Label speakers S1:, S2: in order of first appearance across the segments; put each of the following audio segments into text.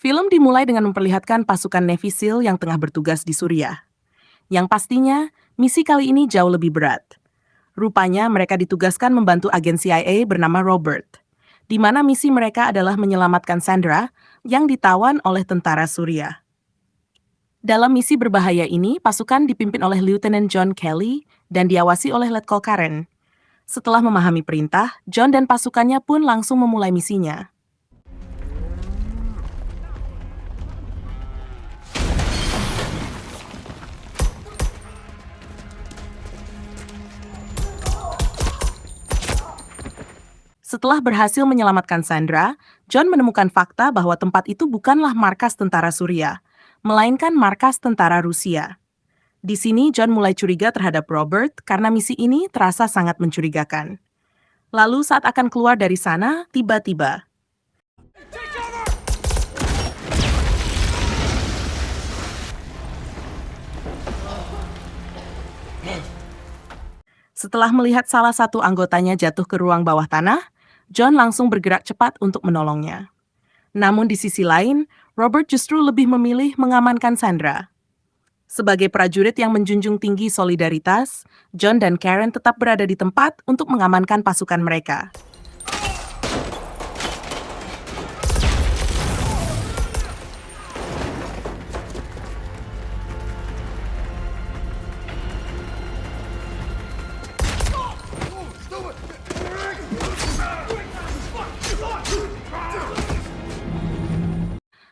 S1: Film dimulai dengan memperlihatkan pasukan Navy SEAL yang tengah bertugas di Suriah. Yang pastinya, misi kali ini jauh lebih berat. Rupanya mereka ditugaskan membantu agen CIA bernama Robert, di mana misi mereka adalah menyelamatkan Sandra yang ditawan oleh tentara Suriah. Dalam misi berbahaya ini, pasukan dipimpin oleh Lieutenant John Kelly dan diawasi oleh Letkol Karen. Setelah memahami perintah, John dan pasukannya pun langsung memulai misinya. Setelah berhasil menyelamatkan Sandra, John menemukan fakta bahwa tempat itu bukanlah markas tentara Suriah, melainkan markas tentara Rusia. Di sini, John mulai curiga terhadap Robert karena misi ini terasa sangat mencurigakan. Lalu saat akan keluar dari sana, tiba-tiba setelah melihat salah satu anggotanya jatuh ke ruang bawah tanah, John langsung bergerak cepat untuk menolongnya. Namun di sisi lain, Robert justru lebih memilih mengamankan Sandra. Sebagai prajurit yang menjunjung tinggi solidaritas, John dan Karen tetap berada di tempat untuk mengamankan pasukan mereka.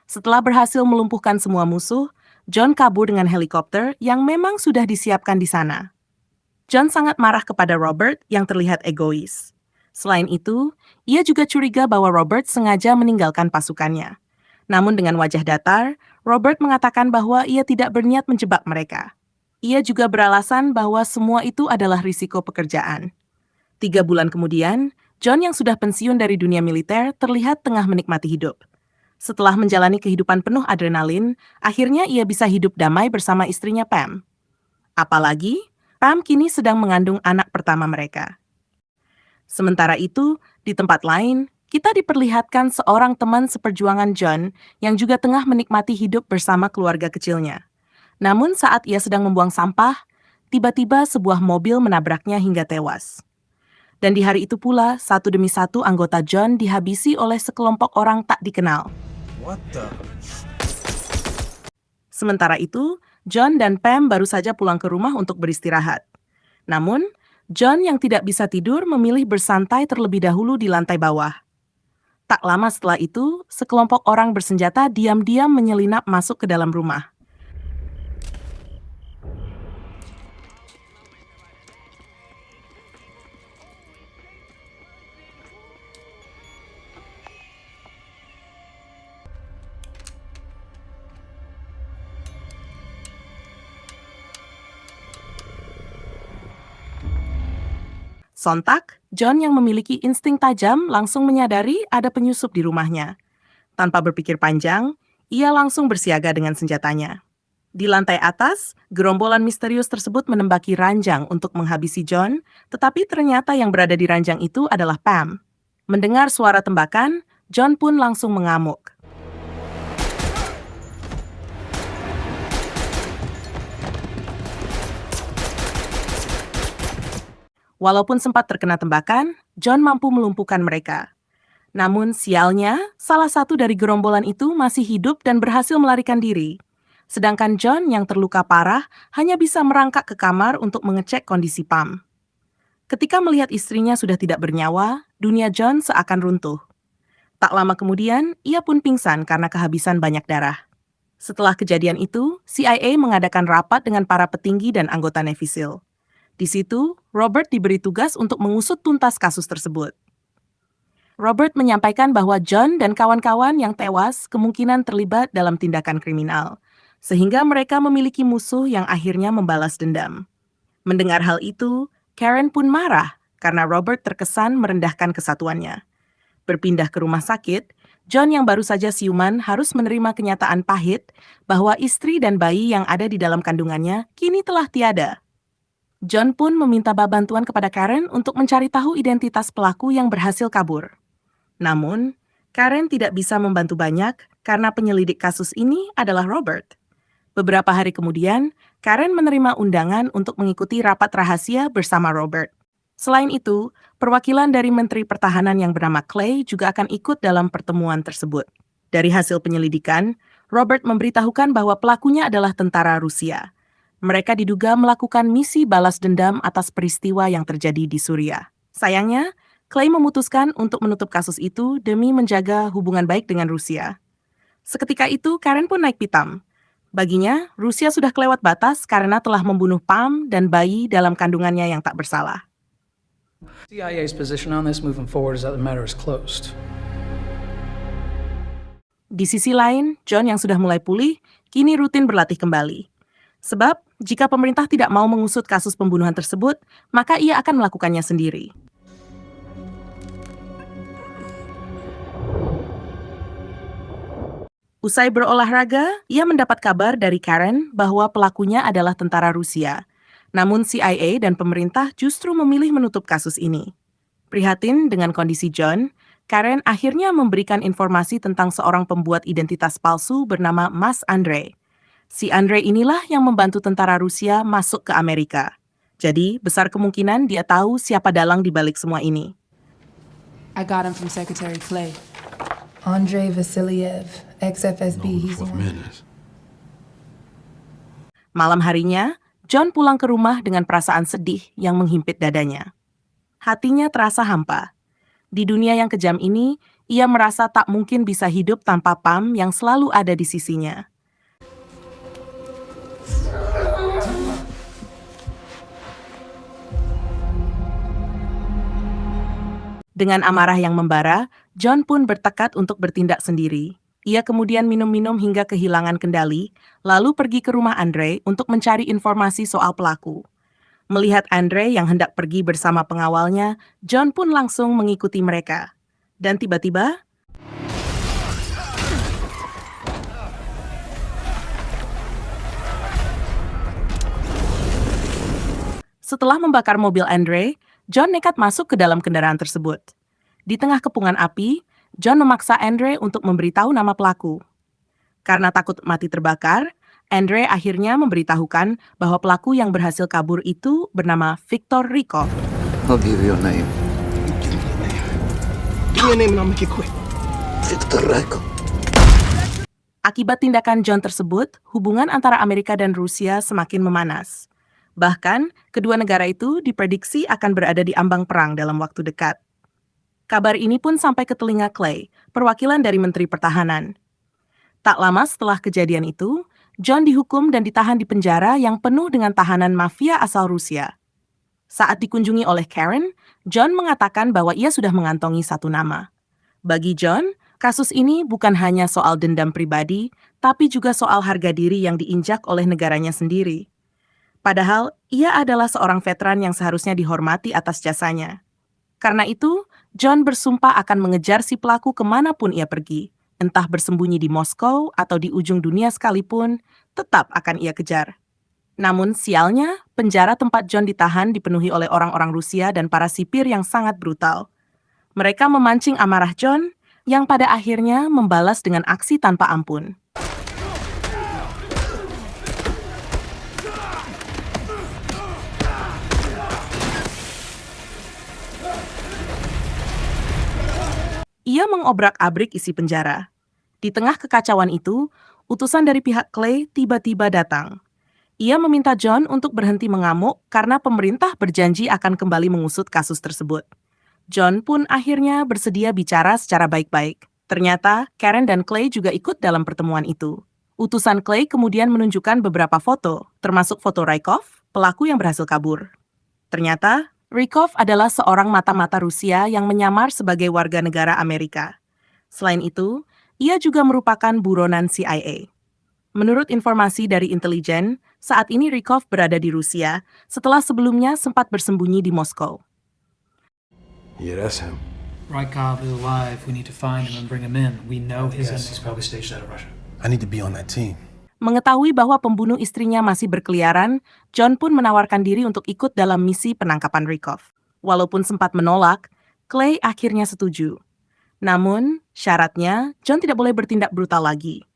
S1: Setelah berhasil melumpuhkan semua musuh, John kabur dengan helikopter yang memang sudah disiapkan di sana. John sangat marah kepada Robert yang terlihat egois. Selain itu, ia juga curiga bahwa Robert sengaja meninggalkan pasukannya. Namun dengan wajah datar, Robert mengatakan bahwa ia tidak berniat menjebak mereka. Ia juga beralasan bahwa semua itu adalah risiko pekerjaan. 3 bulan kemudian, John yang sudah pensiun dari dunia militer terlihat tengah menikmati hidup. Setelah menjalani kehidupan penuh adrenalin, akhirnya ia bisa hidup damai bersama istrinya Pam. Apalagi, Pam kini sedang mengandung anak pertama mereka. Sementara itu, di tempat lain, kita diperlihatkan seorang teman seperjuangan John yang juga tengah menikmati hidup bersama keluarga kecilnya. Namun saat ia sedang membuang sampah, tiba-tiba sebuah mobil menabraknya hingga tewas. Dan di hari itu pula, satu demi satu anggota John dihabisi oleh sekelompok orang tak dikenal.
S2: What the?
S1: Sementara itu, John dan Pam baru saja pulang ke rumah untuk beristirahat. Namun, John yang tidak bisa tidur memilih bersantai terlebih dahulu di lantai bawah. Tak lama setelah itu, sekelompok orang bersenjata diam-diam menyelinap masuk ke dalam rumah. Sontak, John yang memiliki insting tajam langsung menyadari ada penyusup di rumahnya. Tanpa berpikir panjang, ia langsung bersiaga dengan senjatanya. Di lantai atas, gerombolan misterius tersebut menembaki ranjang untuk menghabisi John, tetapi ternyata yang berada di ranjang itu adalah Pam. Mendengar suara tembakan, John pun langsung mengamuk. Walaupun sempat terkena tembakan, John mampu melumpuhkan mereka. Namun sialnya, salah satu dari gerombolan itu masih hidup dan berhasil melarikan diri. Sedangkan John yang terluka parah hanya bisa merangkak ke kamar untuk mengecek kondisi Pam. Ketika melihat istrinya sudah tidak bernyawa, dunia John seakan runtuh. Tak lama kemudian, ia pun pingsan karena kehabisan banyak darah. Setelah kejadian itu, CIA mengadakan rapat dengan para petinggi dan anggota Navy SEAL. Di situ, Robert diberi tugas untuk mengusut tuntas kasus tersebut. Robert menyampaikan bahwa John dan kawan-kawan yang tewas kemungkinan terlibat dalam tindakan kriminal, sehingga mereka memiliki musuh yang akhirnya membalas dendam. Mendengar hal itu, Karen pun marah karena Robert terkesan merendahkan kesatuannya. Berpindah ke rumah sakit, John yang baru saja siuman harus menerima kenyataan pahit bahwa istri dan bayi yang ada di dalam kandungannya kini telah tiada. John pun meminta bantuan kepada Karen untuk mencari tahu identitas pelaku yang berhasil kabur. Namun, Karen tidak bisa membantu banyak karena penyelidik kasus ini adalah Robert. Beberapa hari kemudian, Karen menerima undangan untuk mengikuti rapat rahasia bersama Robert. Selain itu, perwakilan dari Menteri Pertahanan yang bernama Clay juga akan ikut dalam pertemuan tersebut. Dari hasil penyelidikan, Robert memberitahukan bahwa pelakunya adalah tentara Rusia. Mereka diduga melakukan misi balas dendam atas peristiwa yang terjadi di Suriah. Sayangnya, Clay memutuskan untuk menutup kasus itu demi menjaga hubungan baik dengan Rusia. Seketika itu, Karen pun naik pitam. Baginya, Rusia sudah kelewat batas karena telah membunuh Pam dan bayi dalam kandungannya yang tak bersalah.
S2: CIA's position on this moving forward is that the matter is closed.
S1: Di sisi lain, John yang sudah mulai pulih, kini rutin berlatih kembali. Sebab, jika pemerintah tidak mau mengusut kasus pembunuhan tersebut, maka ia akan melakukannya sendiri. Usai berolahraga, ia mendapat kabar dari Karen bahwa pelakunya adalah tentara Rusia. Namun CIA dan pemerintah justru memilih menutup kasus ini. Prihatin dengan kondisi John, Karen akhirnya memberikan informasi tentang seorang pembuat identitas palsu bernama Mas Andre. Si Andre inilah yang membantu tentara Rusia masuk ke Amerika. Jadi, besar kemungkinan dia tahu siapa dalang di balik semua ini.
S3: I got him from Secretary Clay.
S4: Andrei Vasiliev, ex-FSB, he's the one.
S1: Malam harinya, John pulang ke rumah dengan perasaan sedih yang menghimpit dadanya. Hatinya terasa hampa. Di dunia yang kejam ini, ia merasa tak mungkin bisa hidup tanpa Pam yang selalu ada di sisinya. Dengan amarah yang membara, John pun bertekad untuk bertindak sendiri. Ia kemudian minum-minum hingga kehilangan kendali, lalu pergi ke rumah Andre untuk mencari informasi soal pelaku. Melihat Andre yang hendak pergi bersama pengawalnya, John pun langsung mengikuti mereka. Dan tiba-tiba, setelah membakar mobil Andre, John nekat masuk ke dalam kendaraan tersebut. Di tengah kepungan api, John memaksa Andre untuk memberitahu nama pelaku. Karena takut mati terbakar, Andre akhirnya memberitahukan bahwa pelaku yang berhasil kabur itu bernama Viktor Rykov.
S5: I'll give you a name.
S6: Give me a name. Give me a name and I'll make it quick.
S5: Viktor Rykov.
S1: Akibat tindakan John tersebut, hubungan antara Amerika dan Rusia semakin memanas. Bahkan, kedua negara itu diprediksi akan berada di ambang perang dalam waktu dekat. Kabar ini pun sampai ke telinga Clay, perwakilan dari Menteri Pertahanan. Tak lama setelah kejadian itu, John dihukum dan ditahan di penjara yang penuh dengan tahanan mafia asal Rusia. Saat dikunjungi oleh Karen, John mengatakan bahwa ia sudah mengantongi satu nama. Bagi John, kasus ini bukan hanya soal dendam pribadi, tapi juga soal harga diri yang diinjak oleh negaranya sendiri. Padahal, ia adalah seorang veteran yang seharusnya dihormati atas jasanya. Karena itu, John bersumpah akan mengejar si pelaku kemanapun ia pergi, entah bersembunyi di Moskow atau di ujung dunia sekalipun, tetap akan ia kejar. Namun sialnya, penjara tempat John ditahan dipenuhi oleh orang-orang Rusia dan para sipir yang sangat brutal. Mereka memancing amarah John, yang pada akhirnya membalas dengan aksi tanpa ampun. Ia mengobrak-abrik isi penjara. Di tengah kekacauan itu, utusan dari pihak Clay tiba-tiba datang. Ia meminta John untuk berhenti mengamuk karena pemerintah berjanji akan kembali mengusut kasus tersebut. John pun akhirnya bersedia bicara secara baik-baik. Ternyata, Karen dan Clay juga ikut dalam pertemuan itu. Utusan Clay kemudian menunjukkan beberapa foto, termasuk foto Rykov, pelaku yang berhasil kabur. Ternyata, Rykov adalah seorang mata-mata Rusia yang menyamar sebagai warga negara Amerika. Selain itu, ia juga merupakan buronan CIA. Menurut informasi dari intelijen, saat ini Rykov berada di Rusia setelah sebelumnya sempat bersembunyi di Moskow.
S6: Yeah, that's him.
S2: Rykov is alive. We need to find him and bring him in. We know his
S6: Yes, he's
S2: ending.
S6: probably staged out of Russia. I need to be on that team.
S1: Mengetahui bahwa pembunuh istrinya masih berkeliaran, John pun menawarkan diri untuk ikut dalam misi penangkapan Rykov. Walaupun sempat menolak, Clay akhirnya setuju. Namun, syaratnya John tidak boleh bertindak brutal lagi.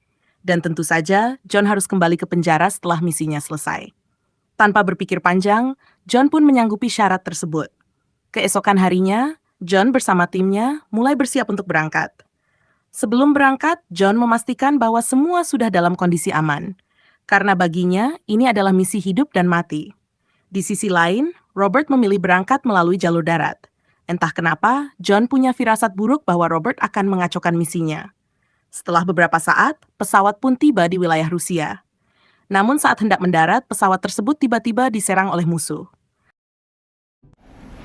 S1: Dan tentu saja, John harus kembali ke penjara setelah misinya selesai. Tanpa berpikir panjang, John pun menyanggupi syarat tersebut. Keesokan harinya, John bersama timnya mulai bersiap untuk berangkat. Sebelum berangkat, John memastikan bahwa semua sudah dalam kondisi aman. Karena baginya, ini adalah misi hidup dan mati. Di sisi lain, Robert memilih berangkat melalui jalur darat. Entah kenapa, John punya firasat buruk bahwa Robert akan mengacaukan misinya. Setelah beberapa saat, pesawat pun tiba di wilayah Rusia. Namun saat hendak mendarat, pesawat tersebut tiba-tiba diserang oleh musuh.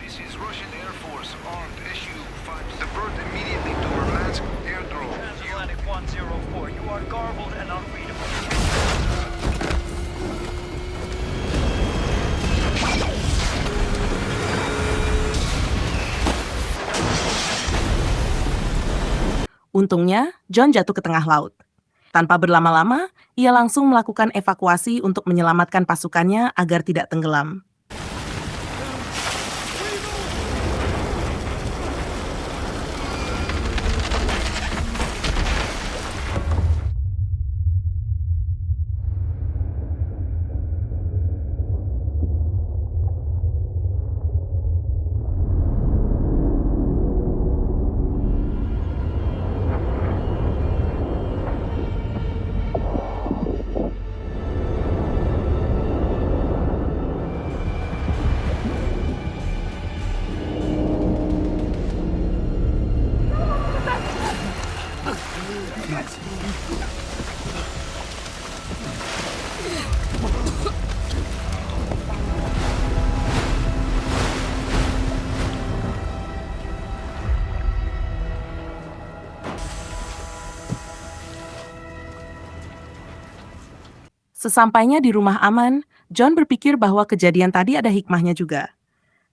S7: This is Russian Air Force armed Su-5. Divert immediately to Murmansk airdrome.
S8: Transatlantic 104, you are garbled and unreadable.
S1: Untungnya, John jatuh ke tengah laut. Tanpa berlama-lama, ia langsung melakukan evakuasi untuk menyelamatkan pasukannya agar tidak tenggelam. Sesampainya di rumah aman, John berpikir bahwa kejadian tadi ada hikmahnya juga.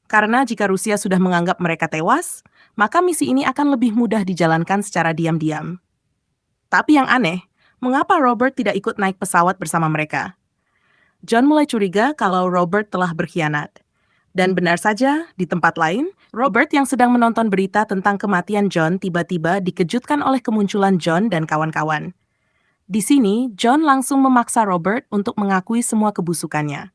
S1: Karena jika Rusia sudah menganggap mereka tewas, maka misi ini akan lebih mudah dijalankan secara diam-diam. Tapi yang aneh, mengapa Robert tidak ikut naik pesawat bersama mereka? John mulai curiga kalau Robert telah berkhianat. Dan benar saja, di tempat lain, Robert yang sedang menonton berita tentang kematian John tiba-tiba dikejutkan oleh kemunculan John dan kawan-kawan. Di sini, John langsung memaksa Robert untuk mengakui semua kebusukannya.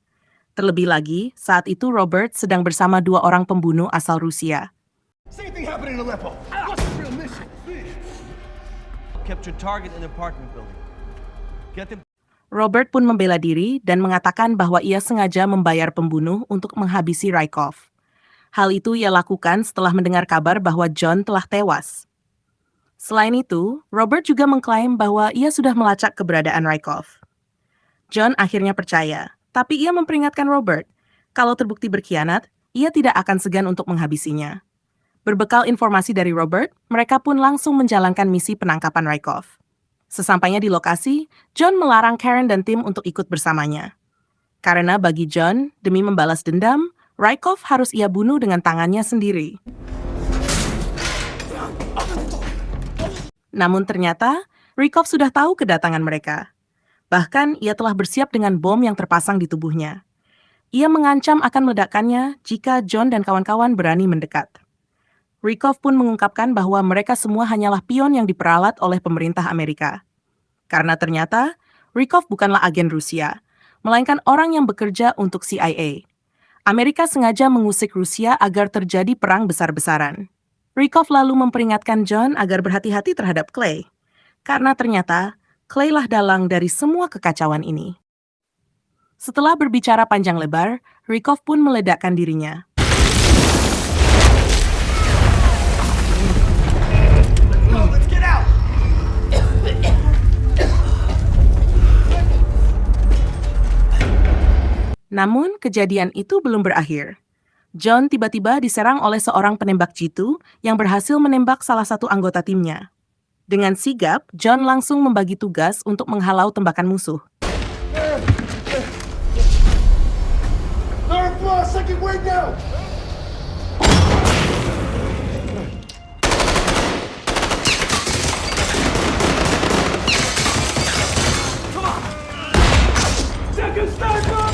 S1: Terlebih lagi, saat itu Robert sedang bersama 2 orang pembunuh asal Rusia.
S6: Same thing happened in Aleppo. What's the real mission?
S9: Capture target in apartment building. Get them.
S1: Robert pun membela diri dan mengatakan bahwa ia sengaja membayar pembunuh untuk menghabisi Rykov. Hal itu ia lakukan setelah mendengar kabar bahwa John telah tewas. Selain itu, Robert juga mengklaim bahwa ia sudah melacak keberadaan Rykov. John akhirnya percaya, tapi ia memperingatkan Robert, kalau terbukti berkhianat, ia tidak akan segan untuk menghabisinya. Berbekal informasi dari Robert, mereka pun langsung menjalankan misi penangkapan Rykov. Sesampainya di lokasi, John melarang Karen dan tim untuk ikut bersamanya. Karena bagi John, demi membalas dendam, Rykov harus ia bunuh dengan tangannya sendiri. Namun ternyata, Rykov sudah tahu kedatangan mereka. Bahkan, ia telah bersiap dengan bom yang terpasang di tubuhnya. Ia mengancam akan meledakkannya jika John dan kawan-kawan berani mendekat. Rykov pun mengungkapkan bahwa mereka semua hanyalah pion yang diperalat oleh pemerintah Amerika. Karena ternyata, Rykov bukanlah agen Rusia, melainkan orang yang bekerja untuk CIA. Amerika sengaja mengusik Rusia agar terjadi perang besar-besaran. Rykov lalu memperingatkan John agar berhati-hati terhadap Clay, karena ternyata Clay lah dalang dari semua kekacauan ini. Setelah berbicara panjang lebar, Rykov pun meledakkan dirinya.
S6: Let's get out!
S1: Namun, kejadian itu belum berakhir. John tiba-tiba diserang oleh seorang penembak jitu yang berhasil menembak salah satu anggota timnya. Dengan sigap, John langsung membagi tugas untuk menghalau tembakan musuh.
S6: Third floor, second wing down! Come on! Second sniper!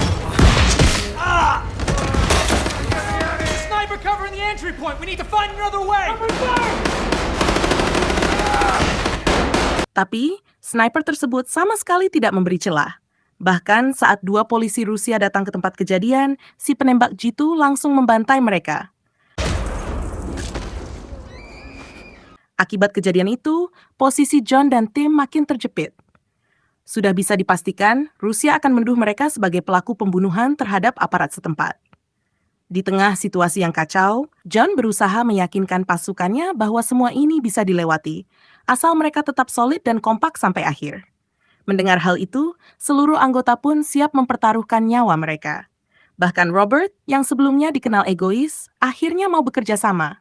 S8: Sniper covering the entry point. We need to find another way.
S6: Number 5!
S1: Tapi, sniper tersebut sama sekali tidak memberi celah. Bahkan saat 2 polisi Rusia datang ke tempat kejadian, si penembak jitu langsung membantai mereka. Akibat kejadian itu, posisi John dan tim makin terjepit. Sudah bisa dipastikan, Rusia akan menuduh mereka sebagai pelaku pembunuhan terhadap aparat setempat. Di tengah situasi yang kacau, John berusaha meyakinkan pasukannya bahwa semua ini bisa dilewati, asal mereka tetap solid dan kompak sampai akhir. Mendengar hal itu, seluruh anggota pun siap mempertaruhkan nyawa mereka. Bahkan Robert, yang sebelumnya dikenal egois, akhirnya mau bekerja sama.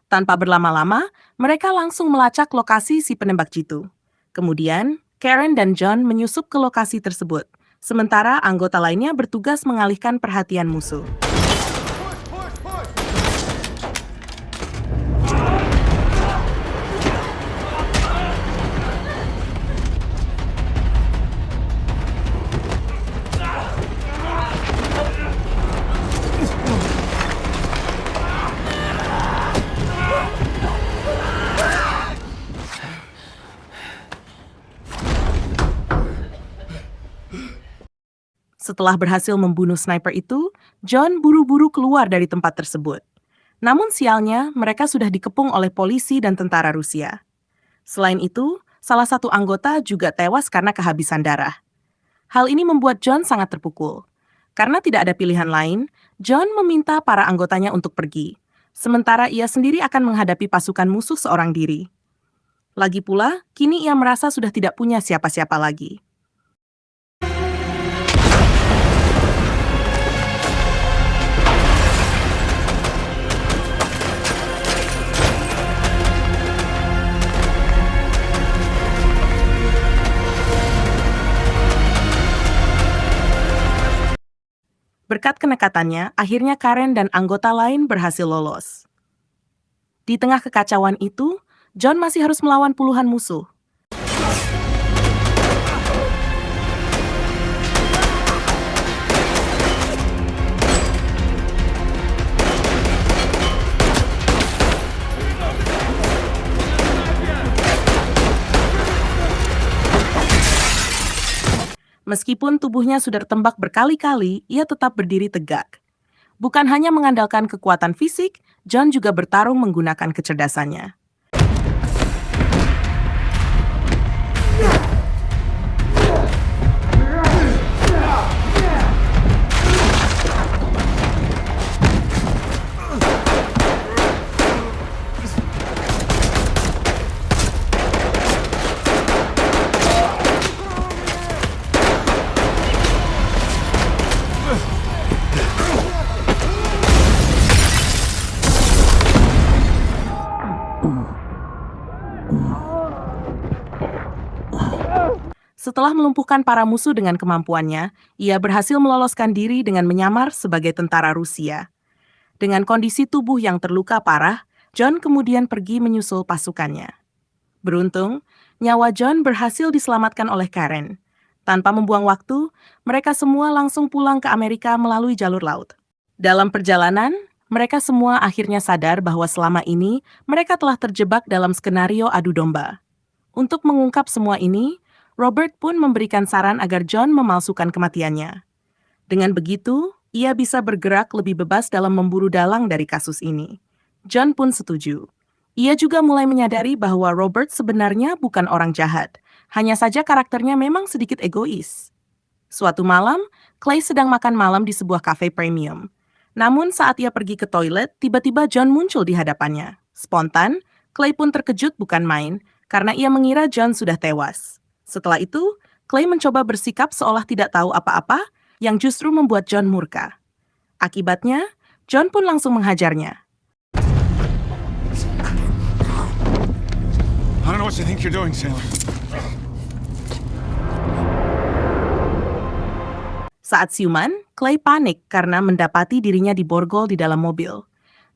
S1: Tanpa berlama-lama, mereka langsung melacak lokasi si penembak jitu. Kemudian, Karen dan John menyusup ke lokasi tersebut, sementara anggota lainnya bertugas mengalihkan perhatian musuh. Setelah berhasil membunuh sniper itu, John buru-buru keluar dari tempat tersebut. Namun sialnya, mereka sudah dikepung oleh polisi dan tentara Rusia. Selain itu, salah satu anggota juga tewas karena kehabisan darah. Hal ini membuat John sangat terpukul. Karena tidak ada pilihan lain, John meminta para anggotanya untuk pergi, sementara ia sendiri akan menghadapi pasukan musuh seorang diri. Lagi pula, kini ia merasa sudah tidak punya siapa-siapa lagi. Berkat kenekatannya, akhirnya Karen dan anggota lain berhasil lolos. Di tengah kekacauan itu, John masih harus melawan puluhan musuh. Meskipun tubuhnya sudah tertembak berkali-kali, ia tetap berdiri tegak. Bukan hanya mengandalkan kekuatan fisik, John juga bertarung menggunakan kecerdasannya. Setelah melumpuhkan para musuh dengan kemampuannya, ia berhasil meloloskan diri dengan menyamar sebagai tentara Rusia. Dengan kondisi tubuh yang terluka parah, John kemudian pergi menyusul pasukannya. Beruntung, nyawa John berhasil diselamatkan oleh Karen. Tanpa membuang waktu, mereka semua langsung pulang ke Amerika melalui jalur laut. Dalam perjalanan, mereka semua akhirnya sadar bahwa selama ini mereka telah terjebak dalam skenario adu domba. Untuk mengungkap semua ini, Robert pun memberikan saran agar John memalsukan kematiannya. Dengan begitu, ia bisa bergerak lebih bebas dalam memburu dalang dari kasus ini. John pun setuju. Ia juga mulai menyadari bahwa Robert sebenarnya bukan orang jahat, hanya saja karakternya memang sedikit egois. Suatu malam, Clay sedang makan malam di sebuah kafe premium. Namun saat ia pergi ke toilet, tiba-tiba John muncul di hadapannya. Spontan, Clay pun terkejut bukan main, karena ia mengira John sudah tewas. Setelah itu, Clay mencoba bersikap seolah tidak tahu apa-apa, yang justru membuat John murka. Akibatnya, John pun langsung menghajarnya.
S7: I don't know what you think you're doing, sailor.
S1: Saat siuman, Clay panik karena mendapati dirinya diborgol di dalam mobil.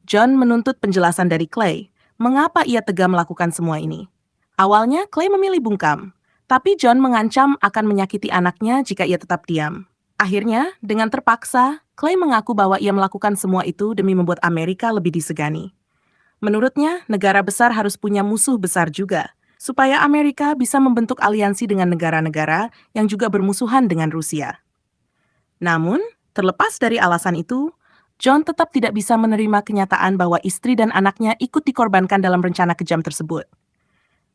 S1: John menuntut penjelasan dari Clay, mengapa ia tega melakukan semua ini. Awalnya, Clay memilih bungkam. Tapi John mengancam akan menyakiti anaknya jika ia tetap diam. Akhirnya, dengan terpaksa, Clay mengaku bahwa ia melakukan semua itu demi membuat Amerika lebih disegani. Menurutnya, negara besar harus punya musuh besar juga, supaya Amerika bisa membentuk aliansi dengan negara-negara yang juga bermusuhan dengan Rusia. Namun, terlepas dari alasan itu, John tetap tidak bisa menerima kenyataan bahwa istri dan anaknya ikut dikorbankan dalam rencana kejam tersebut.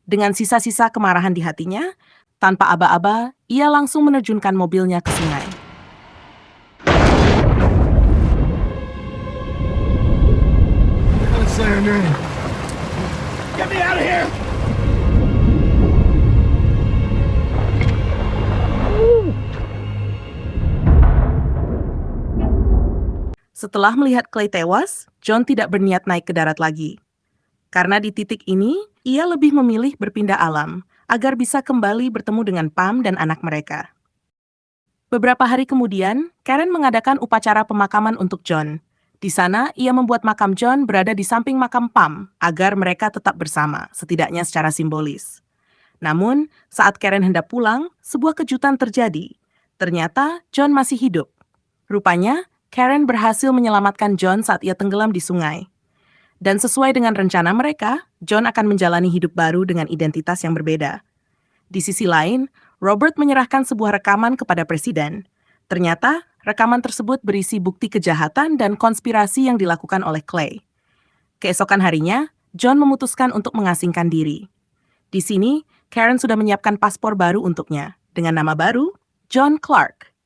S1: Dengan sisa-sisa kemarahan di hatinya, tanpa aba-aba, ia langsung menerjunkan mobilnya ke sungai.
S6: Get me out of here!
S1: Setelah melihat Clay tewas, John tidak berniat naik ke darat lagi. Karena di titik ini, ia lebih memilih berpindah alam agar bisa kembali bertemu dengan Pam dan anak mereka. Beberapa hari kemudian, Karen mengadakan upacara pemakaman untuk John. Di sana, ia membuat makam John berada di samping makam Pam agar mereka tetap bersama, setidaknya secara simbolis. Namun, saat Karen hendak pulang, sebuah kejutan terjadi. Ternyata, John masih hidup. Rupanya, Karen berhasil menyelamatkan John saat ia tenggelam di sungai. Dan sesuai dengan rencana mereka, John akan menjalani hidup baru dengan identitas yang berbeda. Di sisi lain, Robert menyerahkan sebuah rekaman kepada Presiden. Ternyata, rekaman tersebut berisi bukti kejahatan dan konspirasi yang dilakukan oleh Clay. Keesokan harinya, John memutuskan untuk mengasingkan diri. Di sini, Karen sudah menyiapkan paspor baru untuknya, dengan nama baru, John Clark.